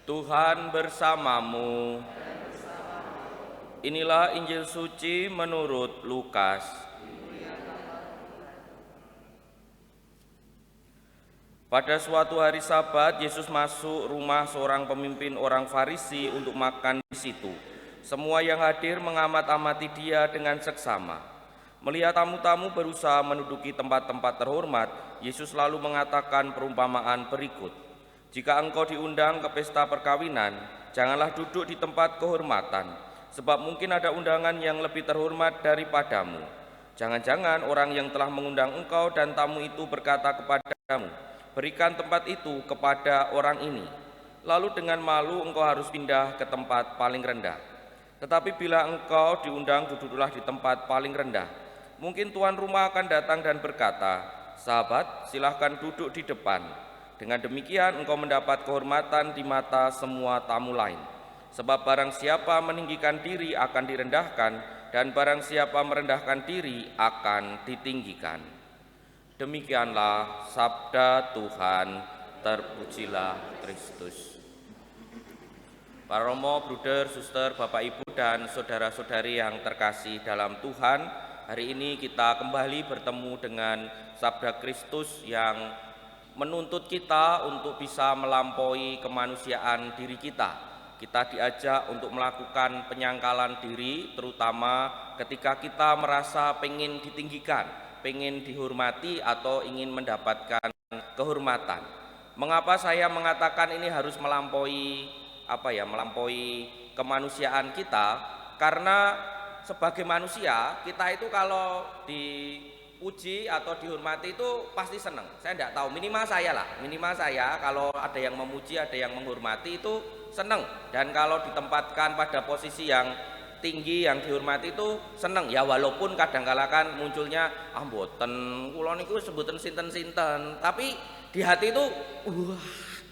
Tuhan bersamamu. Inilah Injil suci menurut Lukas. Pada suatu hari Sabat, Yesus masuk rumah seorang pemimpin orang Farisi untuk makan di situ. Semua yang hadir mengamat-amati dia dengan seksama. Melihat tamu-tamu berusaha menduduki tempat-tempat terhormat, Yesus lalu mengatakan perumpamaan berikut. Jika engkau diundang ke pesta perkawinan, janganlah duduk di tempat kehormatan, sebab mungkin ada undangan yang lebih terhormat daripadamu. Jangan-jangan orang yang telah mengundang engkau dan tamu itu berkata kepadamu, berikan tempat itu kepada orang ini. Lalu dengan malu engkau harus pindah ke tempat paling rendah. Tetapi bila engkau diundang, duduklah di tempat paling rendah. Mungkin tuan rumah akan datang dan berkata, sahabat, silahkan duduk di depan. Dengan demikian engkau mendapat kehormatan di mata semua tamu lain. Sebab barang siapa meninggikan diri akan direndahkan, dan barang siapa merendahkan diri akan ditinggikan. Demikianlah sabda Tuhan, terpujilah Kristus. Para romo, bruder, suster, bapak ibu dan saudara-saudari yang terkasih dalam Tuhan, hari ini kita kembali bertemu dengan sabda Kristus yang menuntut kita untuk bisa melampaui kemanusiaan diri kita. Kita diajak untuk melakukan penyangkalan diri, terutama ketika kita merasa pengen ditinggikan, pengen dihormati atau ingin mendapatkan kehormatan. Mengapa saya mengatakan ini harus melampaui melampaui kemanusiaan kita? Karena sebagai manusia kita itu kalau dipuji atau dihormati itu pasti senang. Saya tidak tahu, minimal saya kalau ada yang memuji, ada yang menghormati itu senang. Dan kalau ditempatkan pada posisi yang tinggi, yang dihormati itu seneng ya, walaupun kadang-kala kan munculnya mboten kula niku sebutan sinten-sinten, tapi di hati itu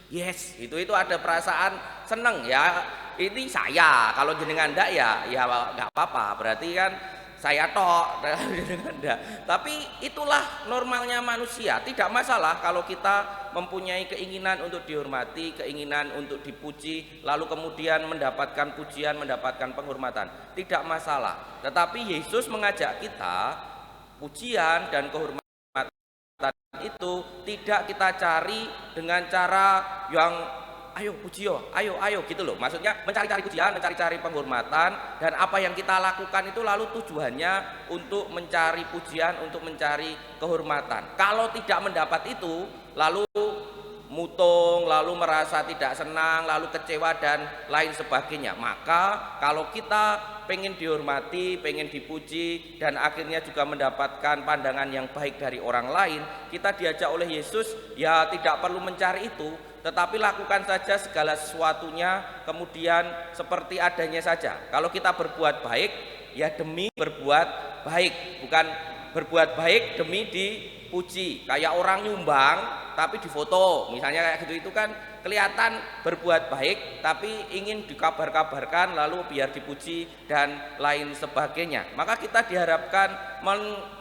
yes, itu ada perasaan seneng ya, ini saya, kalau jenengan ndak ya nggak apa-apa, berarti kan saya tok jenengan ndak. Tapi itulah normalnya manusia, tidak masalah kalau kita mempunyai keinginan untuk dihormati, keinginan untuk dipuji, lalu kemudian mendapatkan pujian, mendapatkan penghormatan, tidak masalah. Tetapi Yesus mengajak kita, pujian dan kehormatan itu tidak kita cari dengan cara yang ayo puji yo, ayo gitu loh. Maksudnya mencari-cari pujian, mencari-cari penghormatan, dan apa yang kita lakukan itu lalu tujuannya untuk mencari pujian, untuk mencari kehormatan. Kalau tidak mendapat itu, lalu mutung, lalu merasa tidak senang, lalu kecewa dan lain sebagainya. Maka kalau kita pengen dihormati, pengen dipuji, dan akhirnya juga mendapatkan pandangan yang baik dari orang lain, kita diajak oleh Yesus ya tidak perlu mencari itu, tetapi lakukan saja segala sesuatunya kemudian seperti adanya saja. Kalau kita berbuat baik ya demi berbuat baik, bukan berbuat baik demi dipuji. Kayak orang nyumbang tapi difoto, misalnya kayak gitu, itu kan kelihatan berbuat baik tapi ingin dikabar-kabarkan lalu biar dipuji dan lain sebagainya. Maka kita diharapkan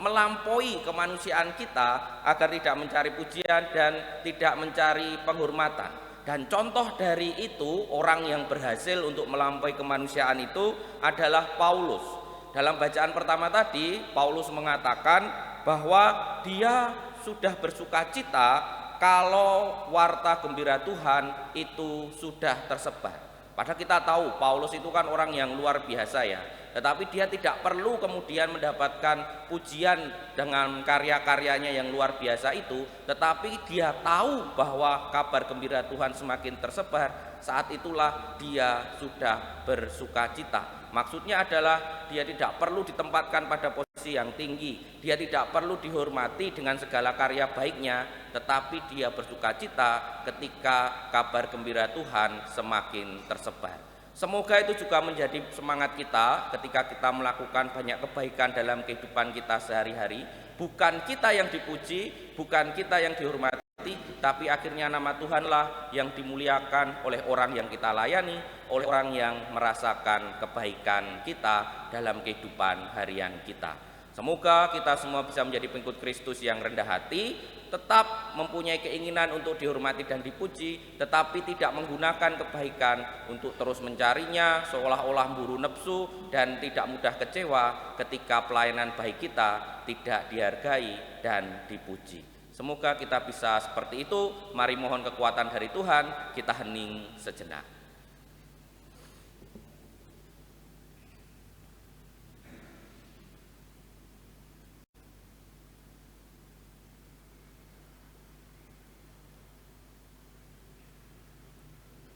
melampaui kemanusiaan kita agar tidak mencari pujian dan tidak mencari penghormatan. Dan contoh dari itu, orang yang berhasil untuk melampaui kemanusiaan itu adalah Paulus. Dalam bacaan pertama tadi, Paulus mengatakan bahwa dia sudah bersuka cita kalau warta gembira Tuhan itu sudah tersebar. Padahal kita tahu Paulus itu kan orang yang luar biasa ya, tetapi dia tidak perlu kemudian mendapatkan pujian dengan karya-karyanya yang luar biasa itu, tetapi dia tahu bahwa kabar gembira Tuhan semakin tersebar, saat itulah dia sudah bersuka cita. Maksudnya adalah dia tidak perlu ditempatkan pada posisi yang tinggi, dia tidak perlu dihormati dengan segala karya baiknya, tetapi dia bersuka cita ketika kabar gembira Tuhan semakin tersebar. Semoga itu juga menjadi semangat kita ketika kita melakukan banyak kebaikan dalam kehidupan kita sehari-hari. Bukan kita yang dipuji, bukan kita yang dihormati, tapi akhirnya nama Tuhanlah yang dimuliakan oleh orang yang kita layani, oleh orang yang merasakan kebaikan kita dalam kehidupan harian kita. Semoga kita semua bisa menjadi pengikut Kristus yang rendah hati, tetap mempunyai keinginan untuk dihormati dan dipuji, tetapi tidak menggunakan kebaikan untuk terus mencarinya, seolah-olah memburu nafsu dan tidak mudah kecewa ketika pelayanan baik kita tidak dihargai dan dipuji. Semoga kita bisa seperti itu. Mari mohon kekuatan dari Tuhan, kita hening sejenak.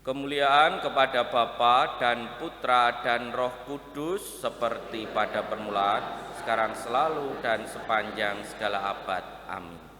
Kemuliaan kepada Bapa dan Putra dan Roh Kudus seperti pada permulaan, sekarang selalu dan sepanjang segala abad. Amin.